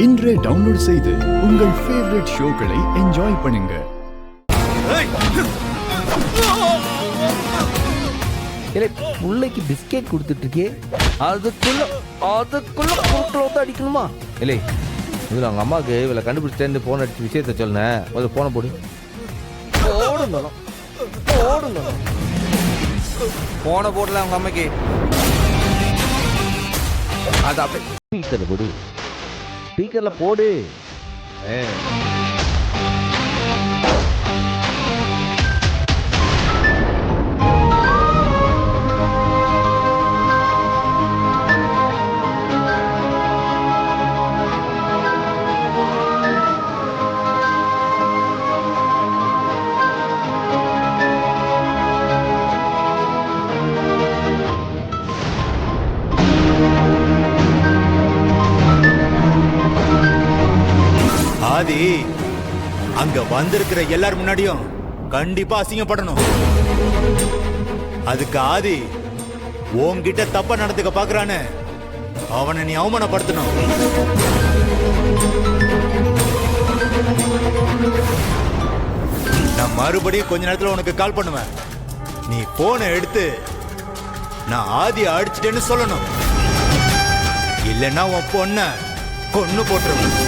இன்றே டவுன்லோட் செய்து உங்கள் ஃபேவரட் ஷோக்களை என்ஜாய் பண்ணுங்க. பிள்ளைக்கு பிஸ்கெட் கொடுத்துட்டு இருக்கே, அதுக்குள்ள வந்து அடிக்கணுமா? இல்லை, இதில் அவங்க அம்மாவுக்கு இவளை கண்டுபிடிச்சிட்டேன்னு ஃபோன் அடிச்சு விஷயத்த சொன்னேன். முதல்ல ஃபோனை போடு. ஃபோனை போடல அவங்க அம்மைக்கு. அது அப்படியே ஸ்பீக்கரில் போடு, ஸ்பீக்கரில் போடு. ஆதி, அங்க வந்திருக்கிற எல்லார் முன்னாடியும் கண்டிப்பா அசிங்கப்படணும். அதுக்கு ஆதி உன்கிட்ட தப்பா நடந்துக்க பாக்குறான்னு அவனை நீ அவமானப்படுத்தணும். நான் மறுபடியும் கொஞ்ச நேரத்துல உனக்கு கால் பண்ணுவேன். நீ போனை எடுத்து நான் ஆதியை அடிச்சிட்டேன்னு சொல்லணும். இல்லைன்னா உன் பொண்ண கொன்னு போட்டுருவேன்.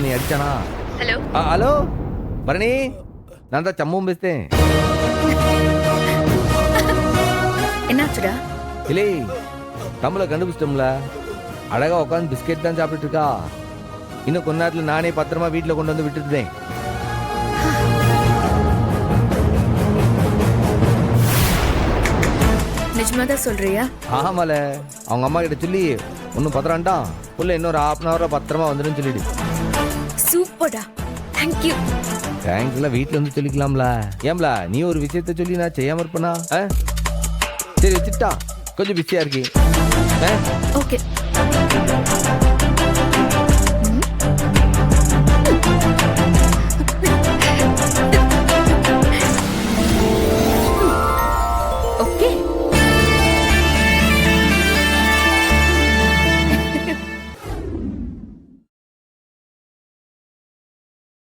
நீ அடிச்சானா? ஹலோ ஹலோ பரணி, நான் தான் சம்மும் பேசுறேன். என்னாச்சுடா? இல்லை, தமிழை கண்டுபிடிச்சிட்டோம்ல. அழகா உட்காந்து பிஸ்கெட் தான் சாப்பிட்டு இருக்கா. இன்னும் கொஞ்ச நேரத்தில் நானே பத்திரமா வீட்டில் கொண்டு வந்து விட்டுட்டேன். நிஜமாதான் சொல்றியா? ஆமால, அவங்க அம்மா கிட்ட சொல்லி ஒன்னும் பத்திரான்டா புள்ள இன்னொரு 1/2 பத்திரமா வந்துடும் சொல்லிடு. சூப்பர்டா, தேங்க்யூ. தேங்க்ஸ் எல்லாம் வீட்டில் வந்து சொல்லிக்கலாம்ல. ஏம்ல நீ ஒரு விஷயத்த சொல்லி நான் செய்யாம இருப்பேனா? சரி வச்சுட்டா, கொஞ்சம் பிஸியா இருக்கேன். ஓகே.